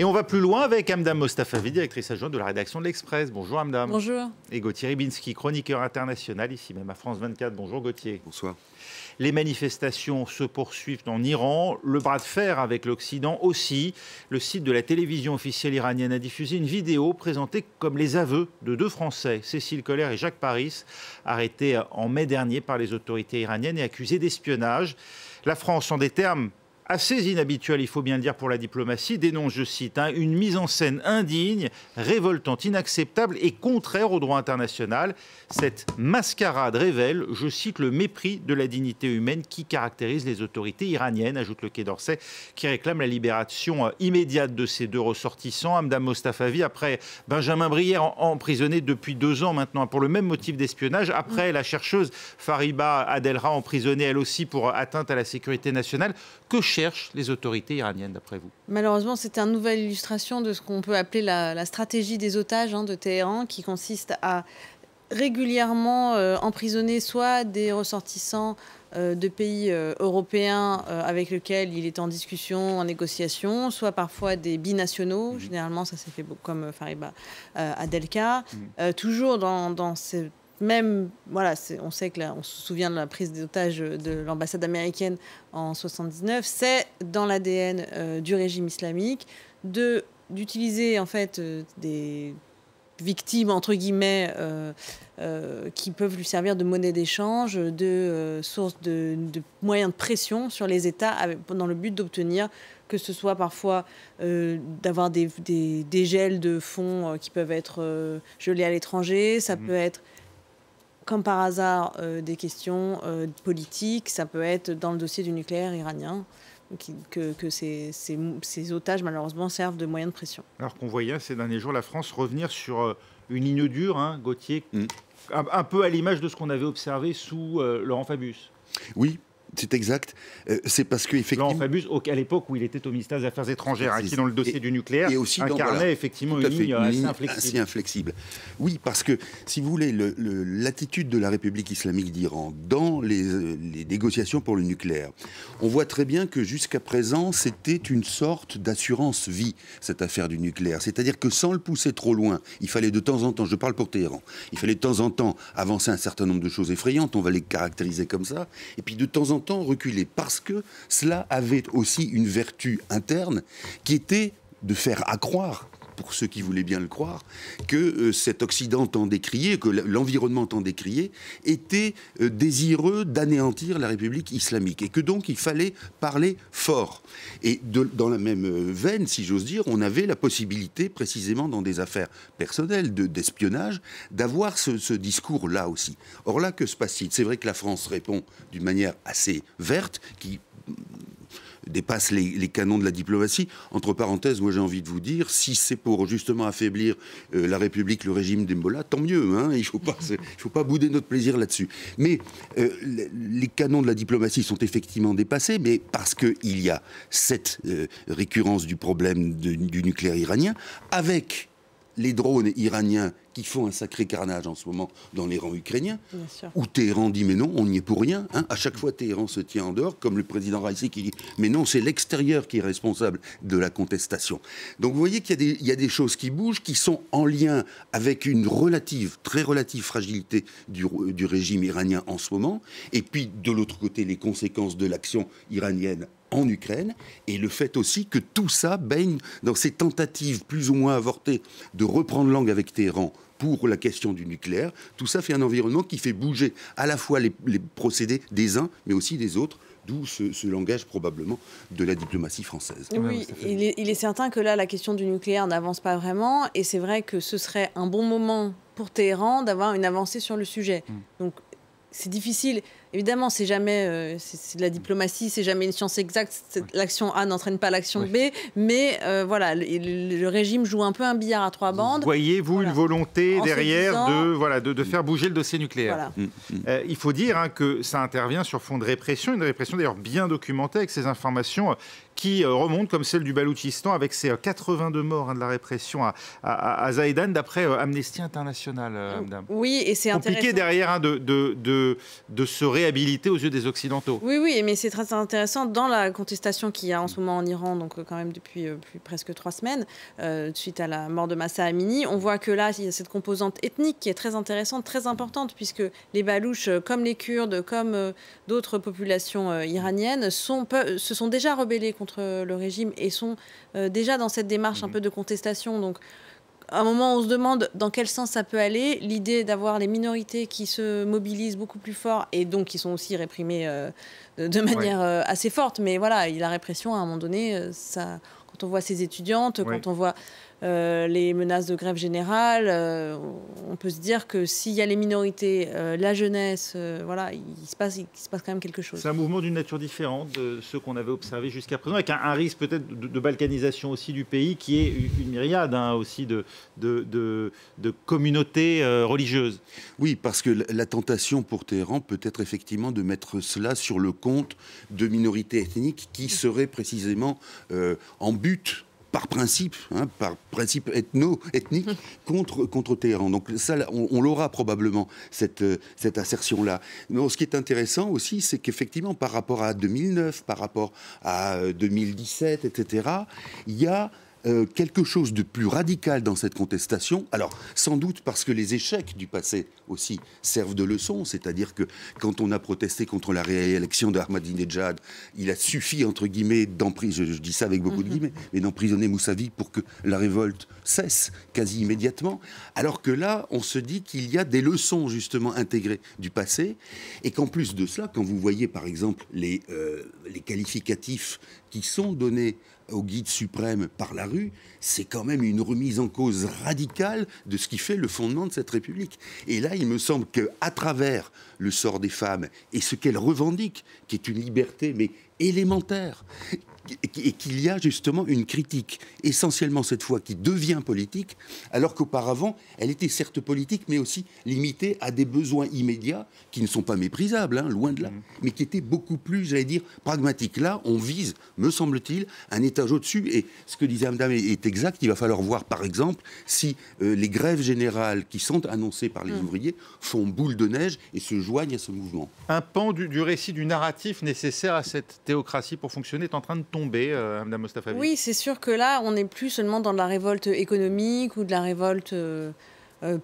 Et on va plus loin avec Hamdam Mostafavi, directrice adjointe de la rédaction de l'Express. Bonjour Hamdam. Bonjour. Et Gauthier Ribinski, chroniqueur international, ici même à France 24. Bonjour Gauthier. Bonsoir. Les manifestations se poursuivent en Iran, le bras de fer avec l'Occident aussi. Le site de la télévision officielle iranienne a diffusé une vidéo présentée comme les aveux de deux Français, Cécile Coller et Jacques Paris, arrêtés en mai dernier par les autorités iraniennes et accusés d'espionnage. La France, en des termes assez inhabituel, il faut bien le dire, pour la diplomatie, dénonce, je cite, une mise en scène indigne, révoltante, inacceptable et contraire au droit international. Cette mascarade révèle, je cite, le mépris de la dignité humaine qui caractérise les autorités iraniennes, ajoute le Quai d'Orsay, qui réclame la libération immédiate de ces deux ressortissants. Hamdam Mostafavi, après Benjamin Brière, emprisonné depuis 2 ans maintenant pour le même motif d'espionnage, après la chercheuse Fariba Adelra, emprisonnée elle aussi pour atteinte à la sécurité nationale. Que cherchent les autorités iraniennes, d'après vous? Malheureusement, c'est une nouvelle illustration de ce qu'on peut appeler la stratégie des otages de Téhéran, qui consiste à régulièrement emprisonner soit des ressortissants de pays européens avec lesquels il est en discussion, en négociation, soit parfois des binationaux. Généralement, ça s'est fait comme Fariba Adelka. Toujours dans ce même, voilà, on sait que là, on se souvient de la prise d'otage de l'ambassade américaine en 79. C'est dans l'ADN du régime islamique d'utiliser en fait des victimes entre guillemets qui peuvent lui servir de monnaie d'échange, de source de moyens de pression sur les États dans le but d'obtenir que ce soit parfois d'avoir des gels de fonds qui peuvent être gelés à l'étranger, ça peut être comme par hasard, des questions politiques, ça peut être dans le dossier du nucléaire iranien, que ces otages, malheureusement, servent de moyen de pression. Alors qu'on voyait ces derniers jours la France revenir sur une ligne dure, Gauthier, un peu à l'image de ce qu'on avait observé sous Laurent Fabius. Oui. C'est exact. C'est parce qu'effectivement... Laurent Fabius, à l'époque où il était au ministère des Affaires étrangères, qui dans le dossier du nucléaire incarnait effectivement une ligne assez inflexible. Oui, parce que, si vous voulez, l'attitude de la République islamique d'Iran dans les négociations pour le nucléaire, on voit très bien que jusqu'à présent, c'était une sorte d'assurance vie, cette affaire du nucléaire. C'est-à-dire que sans le pousser trop loin, il fallait de temps en temps, je parle pour Téhéran, il fallait de temps en temps avancer un certain nombre de choses effrayantes, on va les caractériser comme ça, et puis de temps en temps reculer, parce que cela avait aussi une vertu interne qui était de faire accroire, pour ceux qui voulaient bien le croire, que cet Occident tant décrié, que l'environnement tant décrié, était désireux d'anéantir la République islamique, et que donc il fallait parler fort. Et dans la même veine, si j'ose dire, on avait la possibilité, précisément dans des affaires personnelles, d'espionnage, d'avoir ce discours-là aussi. Or là, que se passe-t-il? C'est vrai que la France répond d'une manière assez verte, qui dépasse les canons de la diplomatie. Entre parenthèses, moi j'ai envie de vous dire, si c'est pour justement affaiblir la République, le régime d'Embola, tant mieux, il ne faut pas bouder notre plaisir là-dessus. Mais les canons de la diplomatie sont effectivement dépassés, mais parce qu'il y a cette récurrence du problème du nucléaire iranien, avec les drones iraniens qui font un sacré carnage en ce moment dans les rangs ukrainiens, où Téhéran dit mais non, on n'y est pour rien. À chaque fois, Téhéran se tient en dehors, comme le président Raisi qui dit mais non, c'est l'extérieur qui est responsable de la contestation. Donc vous voyez qu'il y a des choses qui bougent, qui sont en lien avec une très relative fragilité du régime iranien en ce moment, et puis de l'autre côté, les conséquences de l'action iranienne en Ukraine, et le fait aussi que tout ça baigne dans ces tentatives plus ou moins avortées de reprendre langue avec Téhéran pour la question du nucléaire. Tout ça fait un environnement qui fait bouger à la fois les procédés des uns, mais aussi des autres, d'où ce langage probablement de la diplomatie française. Oui, il est certain que là, la question du nucléaire n'avance pas vraiment, et c'est vrai que ce serait un bon moment pour Téhéran d'avoir une avancée sur le sujet. Donc, c'est difficile. Évidemment, c'est jamais c'est de la diplomatie, c'est jamais une science exacte. L'action A n'entraîne pas l'action B, mais voilà, le régime joue un peu un billard à 3 bandes. Voyez-vous une volonté derrière de faire bouger le dossier nucléaire? Il faut dire que ça intervient sur fond de répression, une répression d'ailleurs bien documentée avec ces informations qui remontent comme celle du Baloutchistan avec ses 82 morts de la répression à Zaïdan, d'après Amnesty International. Oui, et c'est compliqué intéressant. Derrière de se réhabilité aux yeux des Occidentaux. Oui, oui, mais c'est très intéressant dans la contestation qu'il y a en ce moment en Iran, donc quand même depuis presque 3 semaines, suite à la mort de Mahsa Amini. On voit que là, il y a cette composante ethnique qui est très intéressante, très importante, puisque les Balouches, comme les Kurdes, comme d'autres populations iraniennes, se sont déjà rebellés contre le régime et sont déjà dans cette démarche un peu de contestation. Donc, à un moment, on se demande dans quel sens ça peut aller. L'idée d'avoir les minorités qui se mobilisent beaucoup plus fort et donc qui sont aussi réprimées de manière assez forte. Mais voilà, la répression, à un moment donné, ça, quand on voit ces étudiantes, quand on voit les menaces de grève générale, on peut se dire que s'il y a les minorités, la jeunesse, voilà, il se passe quand même quelque chose. C'est un mouvement d'une nature différente de ceux qu'on avait observés jusqu'à présent, avec un risque peut-être de balkanisation aussi du pays, qui est une myriade aussi de communautés religieuses. Oui, parce que la tentation pour Téhéran peut être effectivement de mettre cela sur le compte de minorités ethniques qui seraient précisément en but par principe ethnique contre Téhéran. Donc ça, on l'aura probablement, cette assertion-là. Mais ce qui est intéressant aussi, c'est qu'effectivement, par rapport à 2009, par rapport à 2017, etc., il y a quelque chose de plus radical dans cette contestation. Alors, sans doute parce que les échecs du passé aussi servent de leçon, c'est-à-dire que quand on a protesté contre la réélection d'Ahmadinejad, il a suffi, entre guillemets, d'emprisonner, je dis ça avec beaucoup de guillemets, mais d'emprisonner Moussavi pour que la révolte cesse quasi immédiatement, alors que là, on se dit qu'il y a des leçons justement intégrées du passé, et qu'en plus de cela, quand vous voyez par exemple les qualificatifs qui sont donnés au guide suprême par la rue, c'est quand même une remise en cause radicale de ce qui fait le fondement de cette République. Et là, il me semble qu'à travers le sort des femmes et ce qu'elles revendiquent, qui est une liberté mais élémentaire, et qu'il y a justement une critique, essentiellement cette fois, qui devient politique, alors qu'auparavant, elle était certes politique, mais aussi limitée à des besoins immédiats, qui ne sont pas méprisables, loin de là, mais qui étaient beaucoup plus, j'allais dire, pragmatiques. Là, on vise, me semble-t-il, un étage au-dessus, et ce que disait Madame est exact, il va falloir voir, par exemple, si les grèves générales qui sont annoncées par les ouvriers font boule de neige et se joignent à ce mouvement. Un pan du récit, du narratif nécessaire à cette théocratie pour fonctionner est en train de tomber, Madame Mostafavi. Oui, c'est sûr que là, on n'est plus seulement dans de la révolte économique ou de la révolte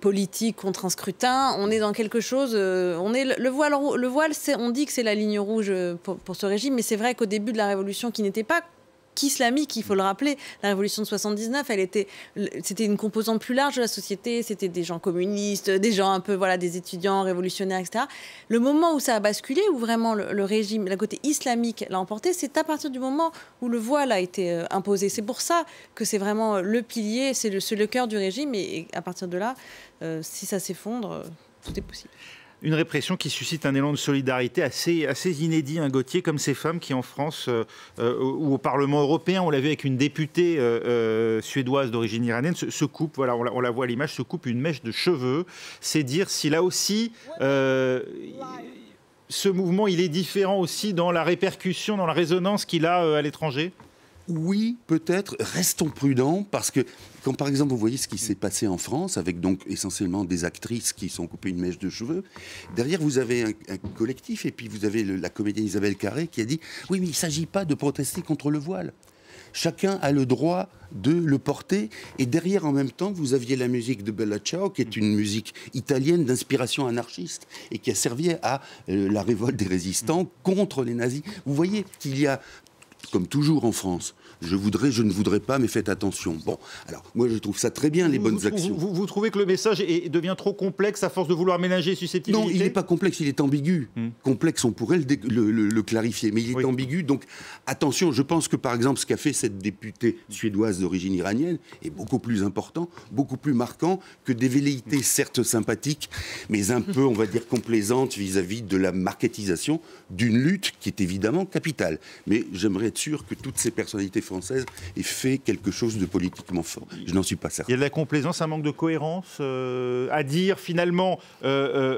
politique contre un scrutin. On est dans quelque chose. Le voile, on dit que c'est la ligne rouge pour ce régime, mais c'est vrai qu'au début de la révolution, qui n'était pas qu'islamique, il faut le rappeler. La révolution de 79, c'était une composante plus large de la société. C'était des gens communistes, des gens un peu, des étudiants révolutionnaires, etc. Le moment où ça a basculé, où vraiment le régime, le côté islamique l'a emporté, c'est à partir du moment où le voile a été imposé. C'est pour ça que c'est vraiment le pilier, c'est le cœur du régime. Et à partir de là, si ça s'effondre, tout est possible. Une répression qui suscite un élan de solidarité assez inédit, Gauthier, comme ces femmes qui, en France ou au Parlement européen, on l'a vu avec une députée suédoise d'origine iranienne, se coupe, voilà, on la voit à l'image, se coupe une mèche de cheveux. C'est dire si là aussi, ce mouvement, il est différent aussi dans la répercussion, dans la résonance qu'il a à l'étranger. Oui, peut-être. Restons prudents, parce que quand, par exemple, vous voyez ce qui s'est passé en France, avec donc essentiellement des actrices qui sont coupées une mèche de cheveux, derrière, vous avez un collectif, et puis vous avez la comédienne Isabelle Carré qui a dit « Oui, mais il ne s'agit pas de protester contre le voile. Chacun a le droit de le porter. » Et derrière, en même temps, vous aviez la musique de Bella Ciao, qui est une musique italienne d'inspiration anarchiste, et qui a servi à la révolte des résistants contre les nazis. Vous voyez qu'il y a, comme toujours en France, je ne voudrais pas, mais faites attention. Bon, alors, moi, je trouve ça très bien, les bonnes actions. Vous trouvez que le message devient trop complexe à force de vouloir ménager susceptibilité? Non, il n'est pas complexe, il est ambigu. Complexe, on pourrait le clarifier, mais il est ambigu. Donc, attention, je pense que, par exemple, ce qu'a fait cette députée suédoise d'origine iranienne est beaucoup plus important, beaucoup plus marquant que des velléités, certes sympathiques, mais un peu, on va dire, complaisantes vis-à-vis de la marketisation d'une lutte qui est évidemment capitale. Mais j'aimerais être sûr que toutes ces personnalités françaises aient fait quelque chose de politiquement fort. Je n'en suis pas certain. Il y a de la complaisance, un manque de cohérence à dire finalement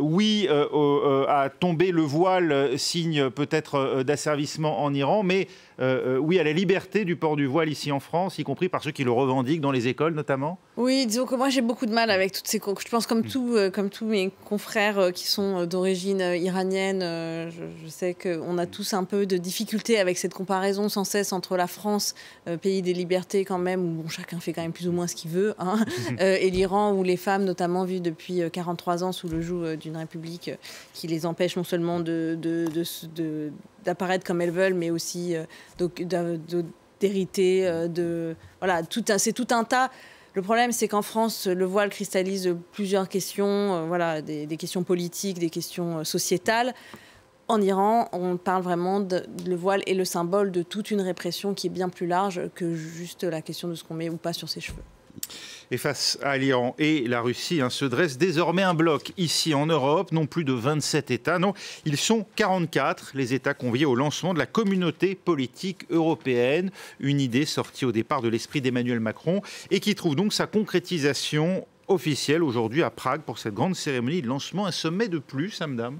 oui à tomber le voile, signe peut-être d'asservissement en Iran, mais oui à la liberté du port du voile ici en France, y compris par ceux qui le revendiquent dans les écoles notamment. Oui, disons que moi j'ai beaucoup de mal avec toutes ces... Je pense comme tous mes confrères qui sont d'origine iranienne, je sais qu'on a tous un peu de difficulté avec cette comparaison sans cesse entre la France, pays des libertés quand même, où bon, chacun fait quand même plus ou moins ce qu'il veut, hein, et l'Iran où les femmes, notamment vues depuis 43 ans sous le joug d'une république qui les empêche non seulement d'apparaître comme elles veulent, mais aussi d'hériter, voilà, c'est tout un tas. Le problème, c'est qu'en France, le voile cristallise plusieurs questions, voilà, des questions politiques, des questions sociétales. En Iran, on parle vraiment le voile est le symbole de toute une répression qui est bien plus large que juste la question de ce qu'on met ou pas sur ses cheveux. Et face à l'Iran et la Russie, se dresse désormais un bloc ici en Europe, non plus de 27 États, non, ils sont 44, les États conviés au lancement de la communauté politique européenne, une idée sortie au départ de l'esprit d'Emmanuel Macron et qui trouve donc sa concrétisation officielle aujourd'hui à Prague pour cette grande cérémonie de lancement, un sommet de plus, madame.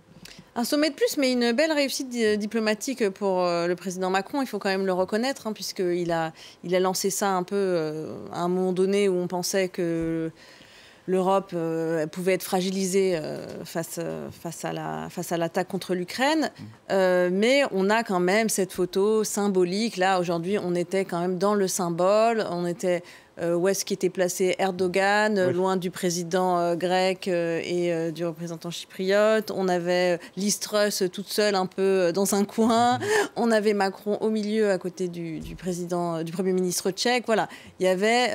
Un sommet de plus, mais une belle réussite diplomatique pour le président Macron. Il faut quand même le reconnaître, puisqu'il a lancé ça un peu à un moment donné où on pensait que l'Europe pouvait être fragilisée face à l'attaque contre l'Ukraine. Mais on a quand même cette photo symbolique. Là, aujourd'hui, on était quand même dans le symbole. On était... où est-ce qu'était placé Erdogan, oui, loin du président grec et du représentant chypriote. On avait Liz Truss toute seule un peu dans un coin. On avait Macron au milieu à côté du Premier ministre tchèque. Voilà,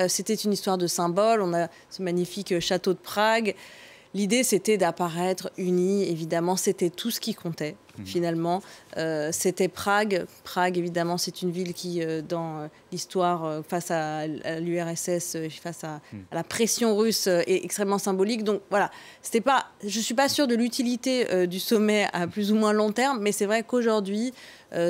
c'était une histoire de symbole. On a ce magnifique château de Prague. L'idée, c'était d'apparaître unis, évidemment, c'était tout ce qui comptait, finalement. C'était Prague. Prague, évidemment, c'est une ville qui, dans l'histoire, face à l'URSS, face à la pression russe, est extrêmement symbolique. Donc, voilà, je ne suis pas sûre de l'utilité du sommet à plus ou moins long terme, mais c'est vrai qu'aujourd'hui,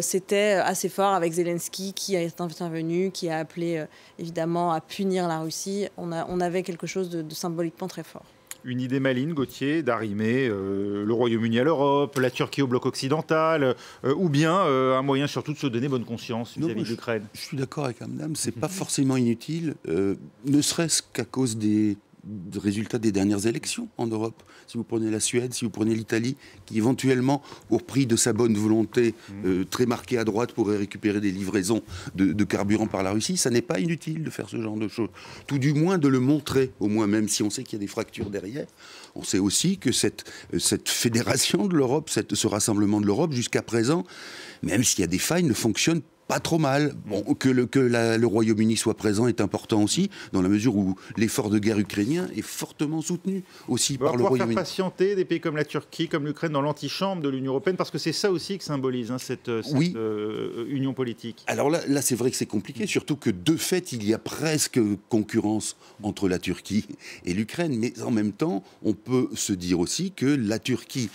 c'était assez fort avec Zelensky qui est intervenu, qui a appelé, évidemment, à punir la Russie. On avait quelque chose de symboliquement très fort. Une idée maligne, Gauthier, d'arrimer le Royaume-Uni à l'Europe, la Turquie au bloc occidental, ou bien un moyen surtout de se donner bonne conscience vis-à-vis de l'Ukraine. Je suis d'accord avec madame, c'est pas forcément inutile, ne serait-ce qu'à cause des résultats des dernières élections en Europe. Si vous prenez la Suède, si vous prenez l'Italie, qui éventuellement, au prix de sa bonne volonté très marquée à droite, pourrait récupérer des livraisons de carburant par la Russie, ça n'est pas inutile de faire ce genre de choses. Tout du moins de le montrer, au moins, même si on sait qu'il y a des fractures derrière. On sait aussi que cette fédération de l'Europe, ce rassemblement de l'Europe, jusqu'à présent, même s'il y a des failles, ne fonctionne pas trop mal. Bon, que le Royaume-Uni soit présent est important aussi, dans la mesure où l'effort de guerre ukrainien est fortement soutenu aussi par le Royaume-Uni. Faire patienter des pays comme la Turquie, comme l'Ukraine dans l'antichambre de l'Union européenne, parce que c'est ça aussi que symbolise cette union politique. Alors là c'est vrai que c'est compliqué, surtout que de fait, il y a presque concurrence entre la Turquie et l'Ukraine. Mais en même temps, on peut se dire aussi que la Turquie,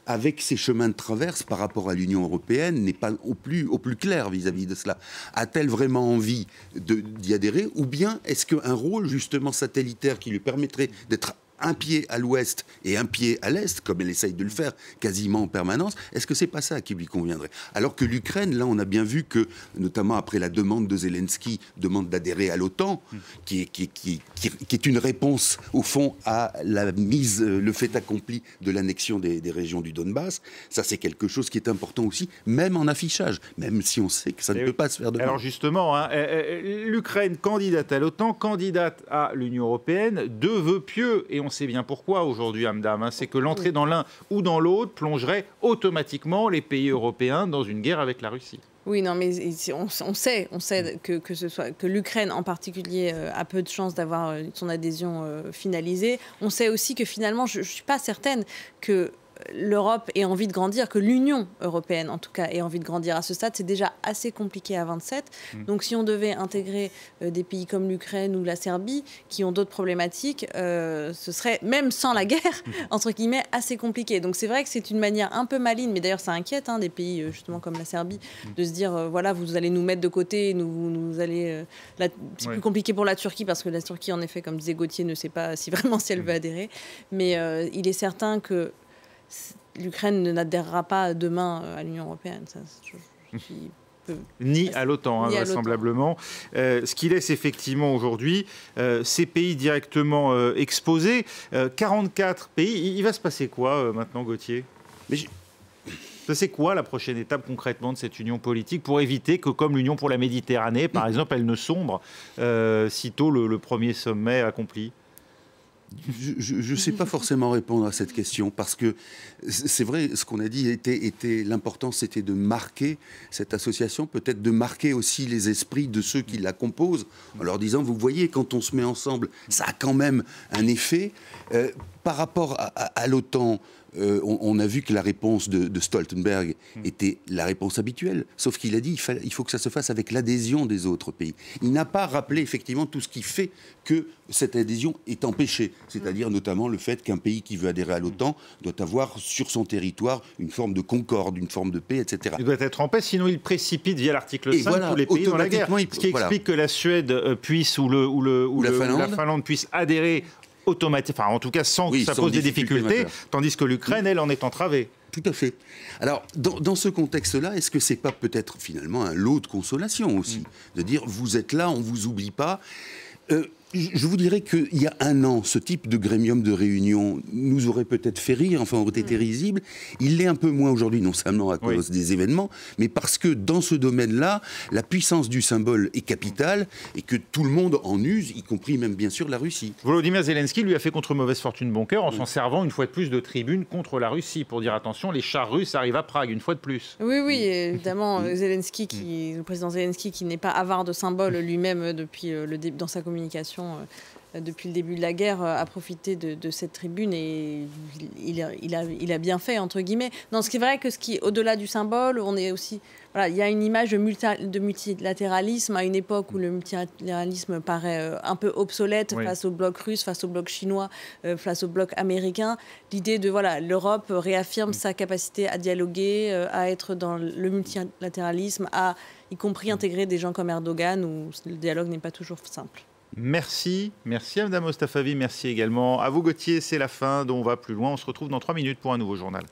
avec ses chemins de traverse par rapport à l'Union européenne, n'est pas au plus clair vis-à-vis de cela. A-t-elle vraiment envie d'y adhérer, ou bien est-ce qu'un rôle justement satellitaire qui lui permettrait d'être un pied à l'ouest et un pied à l'est, comme elle essaye de le faire quasiment en permanence, est-ce que c'est pas ça qui lui conviendrait? Alors que l'Ukraine, là, on a bien vu que, notamment après la demande de Zelensky, demande d'adhérer à l'OTAN, qui est une réponse, au fond, à le fait accompli de l'annexion des régions du Donbass, ça c'est quelque chose qui est important aussi, même en affichage, même si on sait que ça ne peut pas se faire de même. Alors justement, l'Ukraine candidate à l'OTAN, candidate à l'Union européenne, deux vœux pieux, et on sait bien pourquoi aujourd'hui, madame, c'est que l'entrée dans l'un ou dans l'autre plongerait automatiquement les pays européens dans une guerre avec la Russie. Oui, non, mais on sait que l'Ukraine en particulier a peu de chances d'avoir son adhésion finalisée. On sait aussi que finalement, je ne suis pas certaine que l'Europe ait envie de grandir, que l'Union européenne, en tout cas, ait envie de grandir. À ce stade, c'est déjà assez compliqué à 27. Donc, si on devait intégrer des pays comme l'Ukraine ou la Serbie, qui ont d'autres problématiques, ce serait, même sans la guerre, entre guillemets, assez compliqué. Donc, c'est vrai que c'est une manière un peu maligne, mais d'ailleurs, ça inquiète des pays, justement, comme la Serbie, de se dire, voilà, vous allez nous mettre de côté, nous allez... c'est plus compliqué pour la Turquie, parce que la Turquie, en effet, comme disait Gauthier, ne sait pas si vraiment si elle veut adhérer. Mais il est certain que l'Ukraine n'adhérera pas demain à l'Union européenne. Ça, ni à l'OTAN, vraisemblablement. Ce qui laisse effectivement aujourd'hui ces pays directement exposés. 44 pays. Il va se passer quoi maintenant, Gauthier ? C'est quoi la prochaine étape concrètement de cette union politique pour éviter que, comme l'Union pour la Méditerranée, par exemple, elle ne sombre sitôt le premier sommet accompli ? Je ne sais pas forcément répondre à cette question parce que c'est vrai, ce qu'on a dit était l'important, c'était de marquer cette association, peut-être de marquer aussi les esprits de ceux qui la composent en leur disant, vous voyez, quand on se met ensemble, ça a quand même un effet. Par rapport à l'OTAN, on a vu que la réponse de Stoltenberg était la réponse habituelle, sauf qu'il a dit il faut que ça se fasse avec l'adhésion des autres pays. Il n'a pas rappelé effectivement tout ce qui fait que cette adhésion est empêchée, c'est-à-dire notamment le fait qu'un pays qui veut adhérer à l'OTAN doit avoir sur son territoire une forme de concorde, une forme de paix, etc. Il doit être en paix, sinon il précipite via l'article 5 tous les pays dans la guerre. Ce qui explique que la Suède puisse ou la Finlande puisse adhérer automatiquement, enfin en tout cas sans que ça pose des difficultés, tandis que l'Ukraine, elle, en est entravée. Tout à fait. Alors, dans ce contexte-là, est-ce que c'est pas peut-être finalement un lot de consolation aussi, de dire vous êtes là, on vous oublie pas. Je vous dirais qu'il y a un an, ce type de grémium de réunion nous aurait peut-être fait rire, enfin aurait été risible. Il l'est un peu moins aujourd'hui, non seulement à cause des événements, mais parce que dans ce domaine-là, la puissance du symbole est capitale et que tout le monde en use, y compris même bien sûr la Russie. Volodymyr Zelensky lui a fait contre mauvaise fortune bon cœur en s'en servant une fois de plus de tribune contre la Russie pour dire attention, les chars russes arrivent à Prague une fois de plus. Oui, évidemment, Zelensky, le président Zelensky qui n'est pas avare de symboles lui-même depuis dans sa communication. Depuis le début de la guerre, a profité de cette tribune et il a bien fait, entre guillemets. Non, ce qui est vrai que au-delà du symbole, on est aussi... Voilà, il y a une image de multilatéralisme à une époque où le multilatéralisme paraît un peu obsolète face au bloc russe, face au bloc chinois, face au bloc américain. L'idée de, l'Europe réaffirme sa capacité à dialoguer, à être dans le multilatéralisme, à y compris intégrer des gens comme Erdogan, où le dialogue n'est pas toujours simple. Merci à Mme Mostafavi, merci également à vous Gauthier, c'est la fin dont on va plus loin. On se retrouve dans 3 minutes pour un nouveau journal.